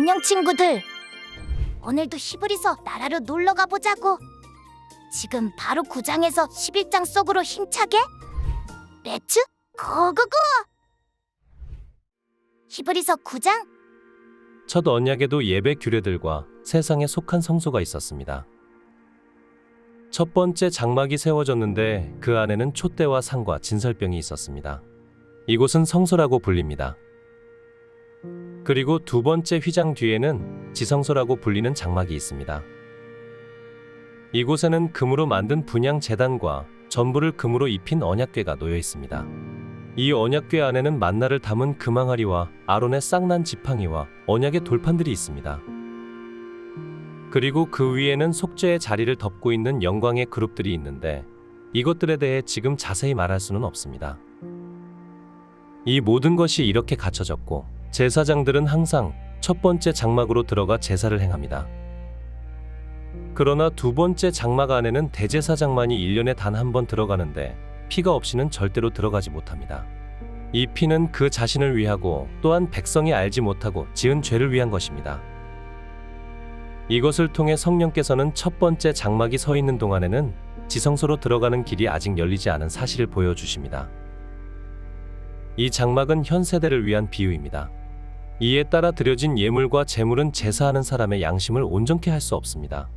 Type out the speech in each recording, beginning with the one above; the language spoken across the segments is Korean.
안녕 친구들. 오늘도 히브리서 나라로 놀러 가보자고. 지금 바로 9장에서 11장 속으로 힘차게 렛츠 고고고. 히브리서 9장. 첫 언약에도 예배 규례들과 세상에 속한 성소가 있었습니다. 첫 번째 장막이 세워졌는데 그 안에는 촛대와 상과 진설병이 있었습니다. 이곳은 성소라고 불립니다. 그리고 두 번째 휘장 뒤에는 지성소라고 불리는 장막이 있습니다. 이곳에는 금으로 만든 분향 제단과 전부를 금으로 입힌 언약궤가 놓여 있습니다. 이 언약궤 안에는 만나를 담은 금항아리와 아론의 쌍난 지팡이와 언약의 돌판들이 있습니다. 그리고 그 위에는 속죄의 자리를 덮고 있는 영광의 그룹들이 있는데 이것들에 대해 지금 자세히 말할 수는 없습니다. 이 모든 것이 이렇게 갖춰졌고 제사장들은 항상 첫 번째 장막으로 들어가 제사를 행합니다. 그러나 두 번째 장막 안에는 대제사장만이 1년에 단 한 번 들어가는데 피가 없이는 절대로 들어가지 못합니다. 이 피는 그 자신을 위하고 또한 백성이 알지 못하고 지은 죄를 위한 것입니다. 이것을 통해 성령께서는 첫 번째 장막이 서 있는 동안에는 지성소로 들어가는 길이 아직 열리지 않은 사실을 보여주십니다. 이 장막은 현 세대를 위한 비유입니다. 이에 따라 드려진 예물과 제물은 제사하는 사람의 양심을 온전케 할 수 없습니다.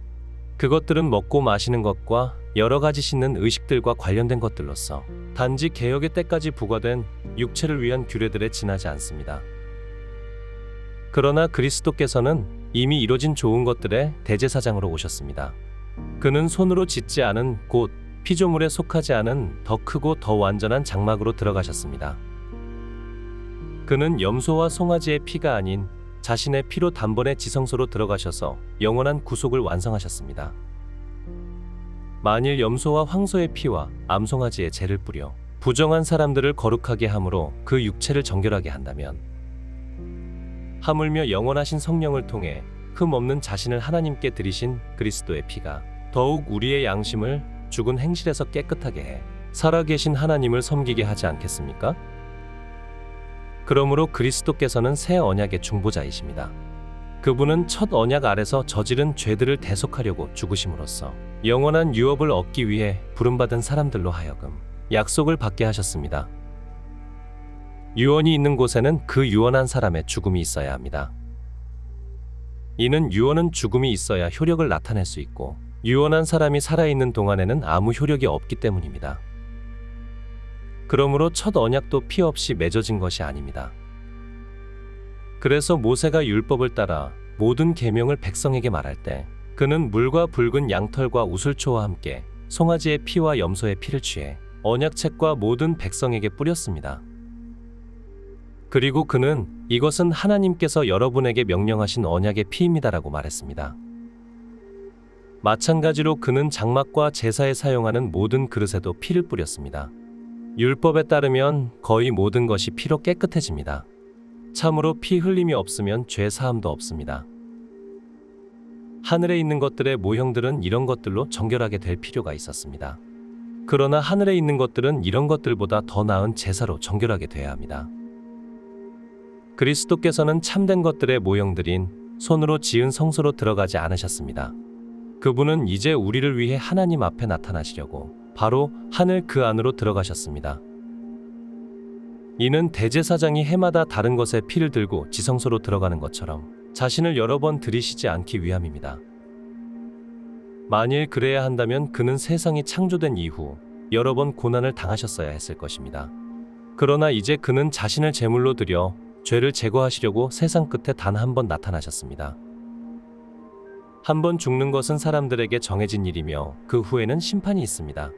그것들은 먹고 마시는 것과 여러 가지 씻는 의식들과 관련된 것들로서 단지 개혁의 때까지 부과된 육체를 위한 규례들에 지나지 않습니다. 그러나 그리스도께서는 이미 이뤄진 좋은 것들의 대제사장으로 오셨습니다. 그는 손으로 짓지 않은 곧 피조물에 속하지 않은 더 크고 더 완전한 장막으로 들어가셨습니다. 그는 염소와 송아지의 피가 아닌 자신의 피로 단번에 지성소로 들어가셔서 영원한 구속을 완성하셨습니다. 만일 염소와 황소의 피와 암송아지의 재를 뿌려 부정한 사람들을 거룩하게 함으로 그 육체를 정결하게 한다면 하물며 영원하신 성령을 통해 흠 없는 자신을 하나님께 드리신 그리스도의 피가 더욱 우리의 양심을 죽은 행실에서 깨끗하게 해 살아계신 하나님을 섬기게 하지 않겠습니까? 그러므로 그리스도께서는 새 언약의 중보자이십니다. 그분은 첫 언약 아래서 저지른 죄들을 대속하려고 죽으심으로써 영원한 유업을 얻기 위해 부름받은 사람들로 하여금 약속을 받게 하셨습니다. 유언이 있는 곳에는 그 유언한 사람의 죽음이 있어야 합니다. 이는 유언은 죽음이 있어야 효력을 나타낼 수 있고 유언한 사람이 살아있는 동안에는 아무 효력이 없기 때문입니다. 그러므로 첫 언약도 피 없이 맺어진 것이 아닙니다. 그래서 모세가 율법을 따라 모든 계명을 백성에게 말할 때 그는 물과 붉은 양털과 우슬초와 함께 송아지의 피와 염소의 피를 취해 언약책과 모든 백성에게 뿌렸습니다. 그리고 그는 이것은 하나님께서 여러분에게 명령하신 언약의 피입니다라고 말했습니다. 마찬가지로 그는 장막과 제사에 사용하는 모든 그릇에도 피를 뿌렸습니다. 율법에 따르면 거의 모든 것이 피로 깨끗해집니다. 참으로 피 흘림이 없으면 죄 사함도 없습니다. 하늘에 있는 것들의 모형들은 이런 것들로 정결하게 될 필요가 있었습니다. 그러나 하늘에 있는 것들은 이런 것들보다 더 나은 제사로 정결하게 되어야 합니다. 그리스도께서는 참된 것들의 모형들인 손으로 지은 성소로 들어가지 않으셨습니다. 그분은 이제 우리를 위해 하나님 앞에 나타나시려고 바로 하늘 그 안으로 들어가셨습니다. 이는 대제사장이 해마다 다른 것에 피를 들고 지성소로 들어가는 것처럼 자신을 여러 번 들이시지 않기 위함입니다. 만일 그래야 한다면 그는 세상이 창조된 이후 여러 번 고난을 당하셨어야 했을 것입니다. 그러나 이제 그는 자신을 제물로 드려 죄를 제거하시려고 세상 끝에 단 한 번 나타나셨습니다. 한 번 죽는 것은 사람들에게 정해진 일이며 그 후에는 심판이 있습니다.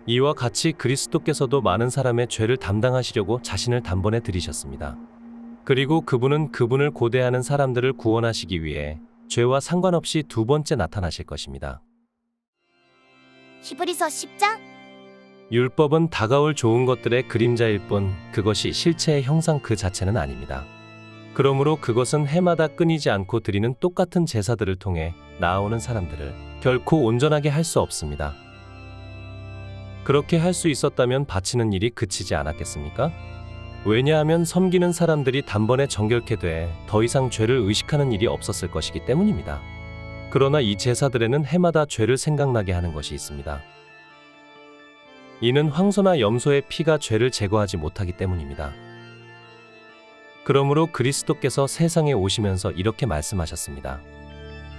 이와 같이 그리스도께서도 많은 사람의 죄를 담당하시려고 자신을 단번에 들이셨습니다. 그리고 그분은 그분을 고대하는 사람들을 구원하시기 위해 죄와 상관없이 두 번째 나타나실 것입니다. 히브리서 10장. 율법은 다가올 좋은 것들의 그림자일 뿐 그것이 실체의 형상 그 자체는 아닙니다. 그러므로 그것은 해마다 끊이지 않고 드리는 똑같은 제사들을 통해 나아오는 사람들을 결코 온전하게 할 수 없습니다. 그렇게 할 수 있었다면 바치는 일이 그치지 않았겠습니까? 왜냐하면 섬기는 사람들이 단번에 정결케 돼 더 이상 죄를 의식하는 일이 없었을 것이기 때문입니다. 그러나 이 제사들에는 해마다 죄를 생각나게 하는 것이 있습니다. 이는 황소나 염소의 피가 죄를 제거하지 못하기 때문입니다. 그러므로 그리스도께서 세상에 오시면서 이렇게 말씀하셨습니다.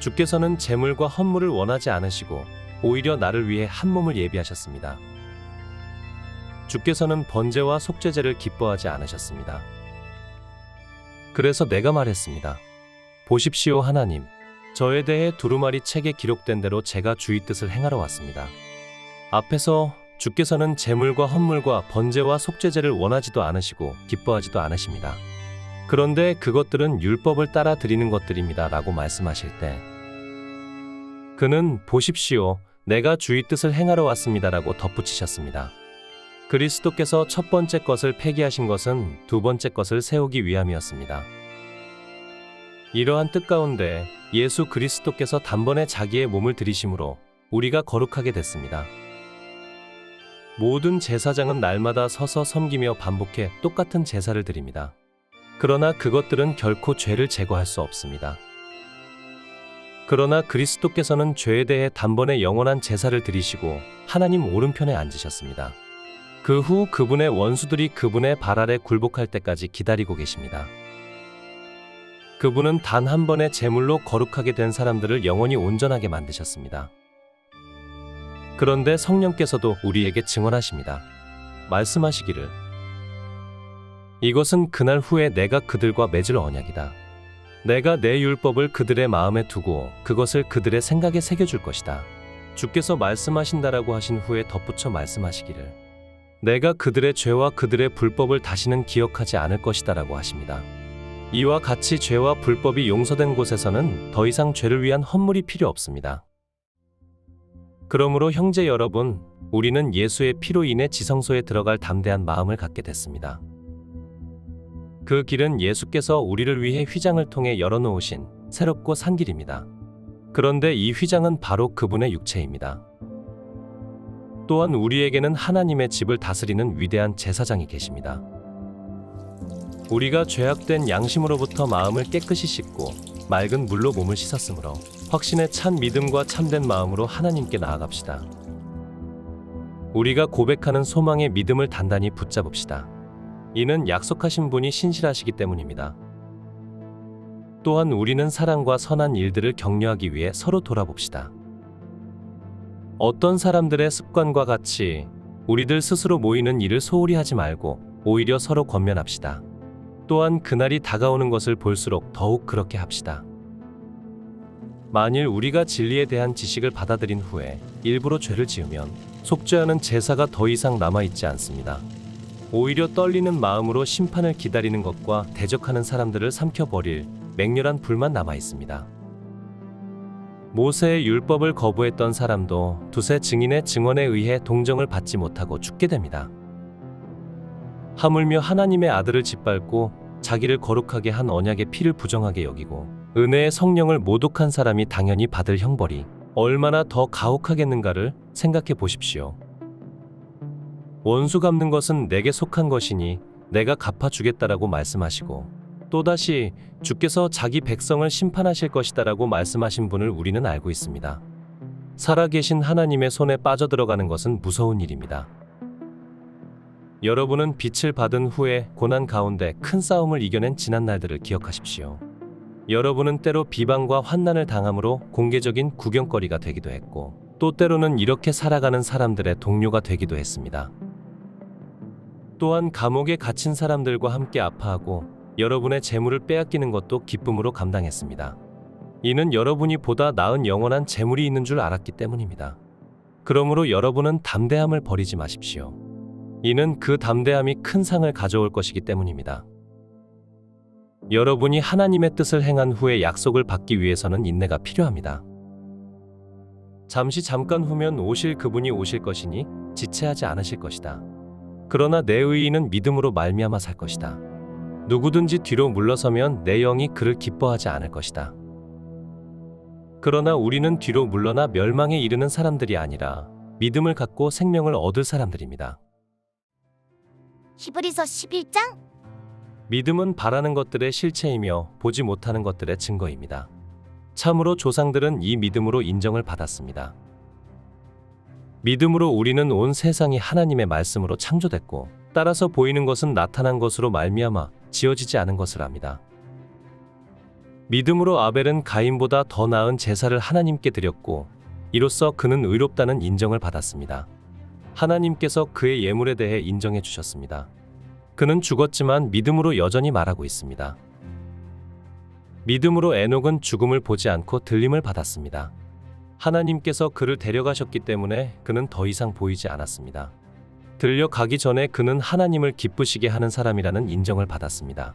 주께서는 제물과 헌물을 원하지 않으시고 오히려 나를 위해 한 몸을 예비하셨습니다. 주께서는 번제와 속죄제를 기뻐하지 않으셨습니다. 그래서 내가 말했습니다. 보십시오 하나님, 저에 대해 두루마리 책에 기록된 대로 제가 주의 뜻을 행하러 왔습니다. 앞에서 주께서는 제물과 헌물과 번제와 속죄제를 원하지도 않으시고 기뻐하지도 않으십니다. 그런데 그것들은 율법을 따라 드리는 것들입니다 라고 말씀하실 때 그는 보십시오, 내가 주의 뜻을 행하러 왔습니다 라고 덧붙이셨습니다. 그리스도께서 첫 번째 것을 폐기하신 것은 두 번째 것을 세우기 위함이었습니다. 이러한 뜻 가운데 예수 그리스도께서 단번에 자기의 몸을 들이심으로 우리가 거룩하게 됐습니다. 모든 제사장은 날마다 서서 섬기며 반복해 똑같은 제사를 드립니다. 그러나 그것들은 결코 죄를 제거할 수 없습니다. 그러나 그리스도께서는 죄에 대해 단번에 영원한 제사를 드리시고 하나님 오른편에 앉으셨습니다. 그 후 그분의 원수들이 그분의 발 아래 굴복할 때까지 기다리고 계십니다. 그분은 단 한 번의 제물로 거룩하게 된 사람들을 영원히 온전하게 만드셨습니다. 그런데 성령께서도 우리에게 증언하십니다. 말씀하시기를 이것은 그날 후에 내가 그들과 맺을 언약이다. 내가 내 율법을 그들의 마음에 두고 그것을 그들의 생각에 새겨줄 것이다. 주께서 말씀하신다라고 하신 후에 덧붙여 말씀하시기를 내가 그들의 죄와 그들의 불법을 다시는 기억하지 않을 것이다 라고 하십니다. 이와 같이 죄와 불법이 용서된 곳에서는 더 이상 죄를 위한 헌물이 필요 없습니다. 그러므로 형제 여러분, 우리는 예수의 피로 인해 지성소에 들어갈 담대한 마음을 갖게 됐습니다. 그 길은 예수께서 우리를 위해 휘장을 통해 열어놓으신 새롭고 산 길입니다. 그런데 이 휘장은 바로 그분의 육체입니다. 또한 우리에게는 하나님의 집을 다스리는 위대한 제사장이 계십니다. 우리가 죄악된 양심으로부터 마음을 깨끗이 씻고 맑은 물로 몸을 씻었으므로 확신에 찬 믿음과 참된 마음으로 하나님께 나아갑시다. 우리가 고백하는 소망의 믿음을 단단히 붙잡읍시다. 이는 약속하신 분이 신실하시기 때문입니다. 또한 우리는 사랑과 선한 일들을 격려하기 위해 서로 돌아봅시다. 어떤 사람들의 습관과 같이 우리들 스스로 모이는 일을 소홀히 하지 말고 오히려 서로 권면합시다. 또한 그날이 다가오는 것을 볼수록 더욱 그렇게 합시다. 만일 우리가 진리에 대한 지식을 받아들인 후에 일부러 죄를 지으면 속죄하는 제사가 더 이상 남아있지 않습니다. 오히려 떨리는 마음으로 심판을 기다리는 것과 대적하는 사람들을 삼켜버릴 맹렬한 불만 남아있습니다. 모세의 율법을 거부했던 사람도 두세 증인의 증언에 의해 동정을 받지 못하고 죽게 됩니다. 하물며 하나님의 아들을 짓밟고 자기를 거룩하게 한 언약의 피를 부정하게 여기고 은혜의 성령을 모독한 사람이 당연히 받을 형벌이 얼마나 더 가혹하겠는가를 생각해 보십시오. 원수 갚는 것은 내게 속한 것이니 내가 갚아주겠다라고 말씀하시고 또다시 주께서 자기 백성을 심판하실 것이다라고 말씀하신 분을 우리는 알고 있습니다. 살아계신 하나님의 손에 빠져들어가는 것은 무서운 일입니다. 여러분은 빛을 받은 후에 고난 가운데 큰 싸움을 이겨낸 지난 날들을 기억하십시오. 여러분은 때로 비방과 환난을 당함으로 공개적인 구경거리가 되기도 했고 또 때로는 이렇게 살아가는 사람들의 동료가 되기도 했습니다. 또한 감옥에 갇힌 사람들과 함께 아파하고 여러분의 재물을 빼앗기는 것도 기쁨으로 감당했습니다. 이는 여러분이 보다 나은 영원한 재물이 있는 줄 알았기 때문입니다. 그러므로 여러분은 담대함을 버리지 마십시오. 이는 그 담대함이 큰 상을 가져올 것이기 때문입니다. 여러분이 하나님의 뜻을 행한 후에 약속을 받기 위해서는 인내가 필요합니다. 잠깐 후면 오실 그분이 오실 것이니 지체하지 않으실 것이다. 그러나 내 의인은 믿음으로 말미암아 살 것이다. 누구든지 뒤로 물러서면 내 영이 그를 기뻐하지 않을 것이다. 그러나 우리는 뒤로 물러나 멸망에 이르는 사람들이 아니라 믿음을 갖고 생명을 얻을 사람들입니다. 히브리서 11장? 믿음은 바라는 것들의 실체이며 보지 못하는 것들의 증거입니다. 참으로 조상들은 이 믿음으로 인정을 받았습니다. 믿음으로 우리는 온 세상이 하나님의 말씀으로 창조됐고, 따라서 보이는 것은 나타난 것으로 말미암아 지어지지 않은 것을 압니다. 믿음으로 아벨은 가인보다 더 나은 제사를 하나님께 드렸고, 이로써 그는 의롭다는 인정을 받았습니다. 하나님께서 그의 예물에 대해 인정해 주셨습니다. 그는 죽었지만 믿음으로 여전히 말하고 있습니다. 믿음으로 에녹은 죽음을 보지 않고 들림을 받았습니다. 하나님께서 그를 데려가셨기 때문에 그는 더 이상 보이지 않았습니다. 들려가기 전에 그는 하나님을 기쁘시게 하는 사람이라는 인정을 받았습니다.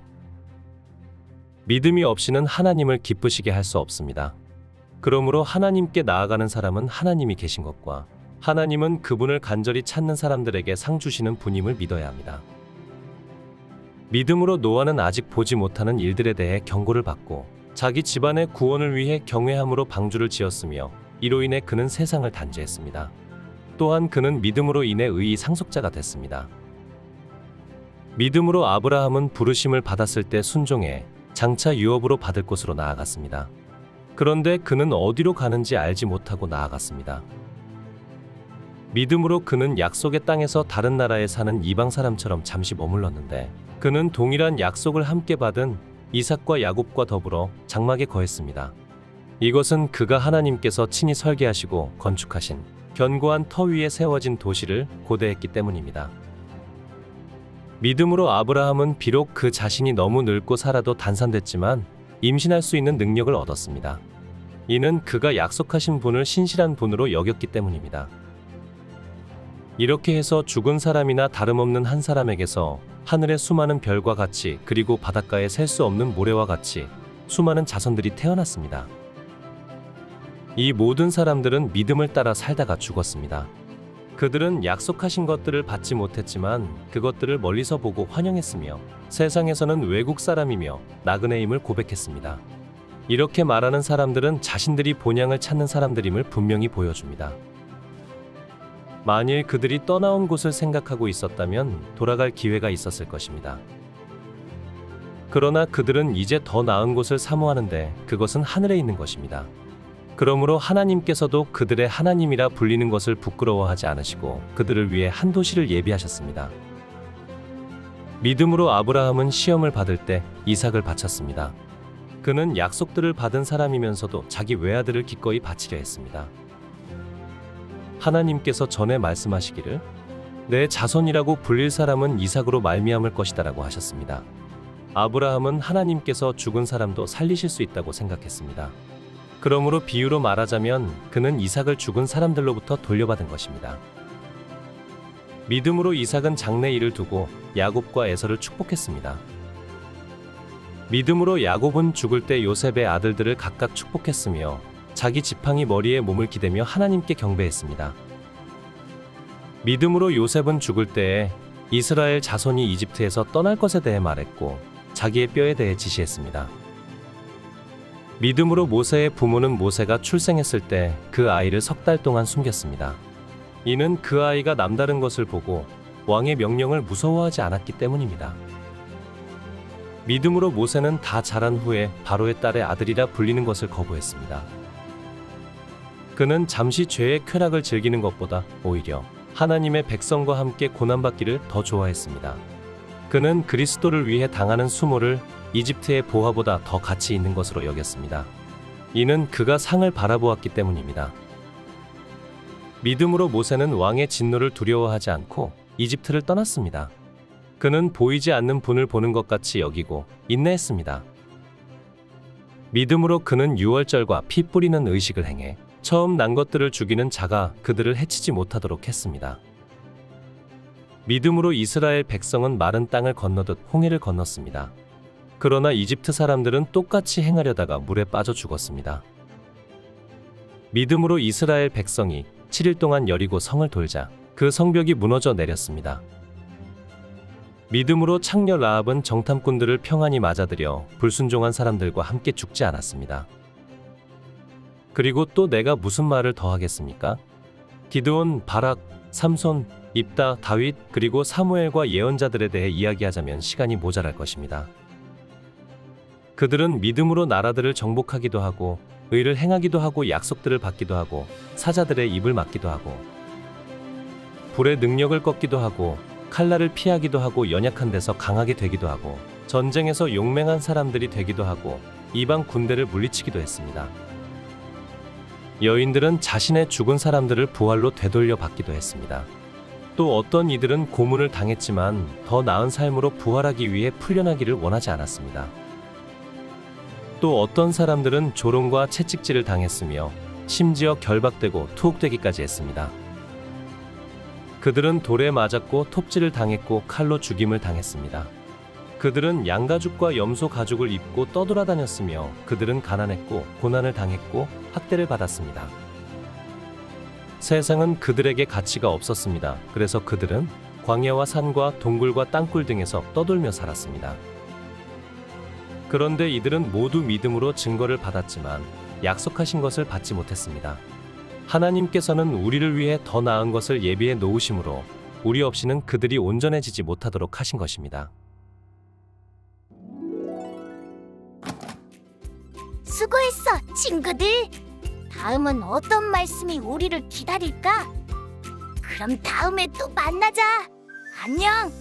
믿음이 없이는 하나님을 기쁘시게 할 수 없습니다. 그러므로 하나님께 나아가는 사람은 하나님이 계신 것과 하나님은 그분을 간절히 찾는 사람들에게 상 주시는 분임을 믿어야 합니다. 믿음으로 노아는 아직 보지 못하는 일들에 대해 경고를 받고 자기 집안의 구원을 위해 경외함으로 방주를 지었으며, 이로 인해 그는 세상을 단죄했습니다. 또한 그는 믿음으로 인해 의의 상속자가 됐습니다. 믿음으로 아브라함은 부르심을 받았을 때 순종해 장차 유업으로 받을 곳으로 나아갔습니다. 그런데 그는 어디로 가는지 알지 못하고 나아갔습니다. 믿음으로 그는 약속의 땅에서 다른 나라에 사는 이방 사람처럼 잠시 머물렀는데, 그는 동일한 약속을 함께 받은 이삭과 야곱과 더불어 장막에 거했습니다. 이것은 그가 하나님께서 친히 설계하시고 건축하신 견고한 터 위에 세워진 도시를 고대했기 때문입니다. 믿음으로 아브라함은 비록 그 자신이 너무 늙고 살아도 단산됐지만 임신할 수 있는 능력을 얻었습니다. 이는 그가 약속하신 분을 신실한 분으로 여겼기 때문입니다. 이렇게 해서 죽은 사람이나 다름없는 한 사람에게서 하늘의 수많은 별과 같이, 그리고 바닷가에 셀 수 없는 모래와 같이 수많은 자손들이 태어났습니다. 이 모든 사람들은 믿음을 따라 살다가 죽었습니다. 그들은 약속하신 것들을 받지 못했지만 그것들을 멀리서 보고 환영했으며, 세상에서는 외국 사람이며 나그네임을 고백했습니다. 이렇게 말하는 사람들은 자신들이 본향을 찾는 사람들임을 분명히 보여줍니다. 만일 그들이 떠나온 곳을 생각하고 있었다면 돌아갈 기회가 있었을 것입니다. 그러나 그들은 이제 더 나은 곳을 사모하는데 그것은 하늘에 있는 것입니다. 그러므로 하나님께서도 그들의 하나님이라 불리는 것을 부끄러워하지 않으시고 그들을 위해 한 도시를 예비하셨습니다. 믿음으로 아브라함은 시험을 받을 때 이삭을 바쳤습니다. 그는 약속들을 받은 사람이면서도 자기 외아들을 기꺼이 바치려 했습니다. 하나님께서 전에 말씀하시기를 내 자손이라고 불릴 사람은 이삭으로 말미암을 것이다라고 하셨습니다. 아브라함은 하나님께서 죽은 사람도 살리실 수 있다고 생각했습니다. 그러므로 비유로 말하자면 그는 이삭을 죽은 사람들로부터 돌려받은 것입니다. 믿음으로 이삭은 장래 일을 두고 야곱과 에서를 축복했습니다. 믿음으로 야곱은 죽을 때 요셉의 아들들을 각각 축복했으며 자기 지팡이 머리에 몸을 기대며 하나님께 경배했습니다. 믿음으로 요셉은 죽을 때에 이스라엘 자손이 이집트에서 떠날 것에 대해 말했고 자기의 뼈에 대해 지시했습니다. 믿음으로 모세의 부모는 모세가 출생했을 때 그 아이를 3달 동안 숨겼습니다. 이는 그 아이가 남다른 것을 보고 왕의 명령을 무서워하지 않았기 때문입니다. 믿음으로 모세는 다 자란 후에 바로의 딸의 아들이라 불리는 것을 거부했습니다. 그는 잠시 죄의 쾌락을 즐기는 것보다 오히려 하나님의 백성과 함께 고난받기를 더 좋아했습니다. 그는 그리스도를 위해 당하는 수모를 이집트의 보화보다 더 가치 있는 것으로 여겼습니다. 이는 그가 상을 바라보았기 때문입니다. 믿음으로 모세는 왕의 진노를 두려워하지 않고 이집트를 떠났습니다. 그는 보이지 않는 분을 보는 것 같이 여기고 인내했습니다. 믿음으로 그는 유월절과 피 뿌리는 의식을 행해 처음 난 것들을 죽이는 자가 그들을 해치지 못하도록 했습니다. 믿음으로 이스라엘 백성은 마른 땅을 건너듯 홍해를 건넜습니다. 그러나 이집트 사람들은 똑같이 행하려다가 물에 빠져 죽었습니다. 믿음으로 이스라엘 백성이 7일 동안 여리고 성을 돌자 그 성벽이 무너져 내렸습니다. 믿음으로 창녀 라합은 정탐꾼들을 평안히 맞아들여 불순종한 사람들과 함께 죽지 않았습니다. 그리고 또 내가 무슨 말을 더 하겠습니까? 기드온, 바락, 삼손, 입다, 다윗, 그리고 사무엘과 예언자들에 대해 이야기하자면 시간이 모자랄 것입니다. 그들은 믿음으로 나라들을 정복하기도 하고 의를 행하기도 하고 약속들을 받기도 하고 사자들의 입을 막기도 하고 불의 능력을 꺾기도 하고 칼날을 피하기도 하고 연약한 데서 강하게 되기도 하고 전쟁에서 용맹한 사람들이 되기도 하고 이방 군대를 물리치기도 했습니다. 여인들은 자신의 죽은 사람들을 부활로 되돌려 받기도 했습니다. 또 어떤 이들은 고문을 당했지만 더 나은 삶으로 부활하기 위해 풀려나기를 원하지 않았습니다. 또 어떤 사람들은 조롱과 채찍질을 당했으며 심지어 결박되고 투옥되기까지 했습니다. 그들은 돌에 맞았고 톱질을 당했고 칼로 죽임을 당했습니다. 그들은 양가죽과 염소 가죽을 입고 떠돌아다녔으며 그들은 가난했고 고난을 당했고 학대를 받았습니다. 세상은 그들에게 가치가 없었습니다. 그래서 그들은 광야와 산과 동굴과 땅굴 등에서 떠돌며 살았습니다. 그런데 이들은 모두 믿음으로 증거를 받았지만 약속하신 것을 받지 못했습니다. 하나님께서는 우리를 위해 더 나은 것을 예비해 놓으심으로 우리 없이는 그들이 온전해지지 못하도록 하신 것입니다. 수고했어, 친구들. 다음은 어떤 말씀이 우리를 기다릴까? 그럼 다음에 또 만나자. 안녕.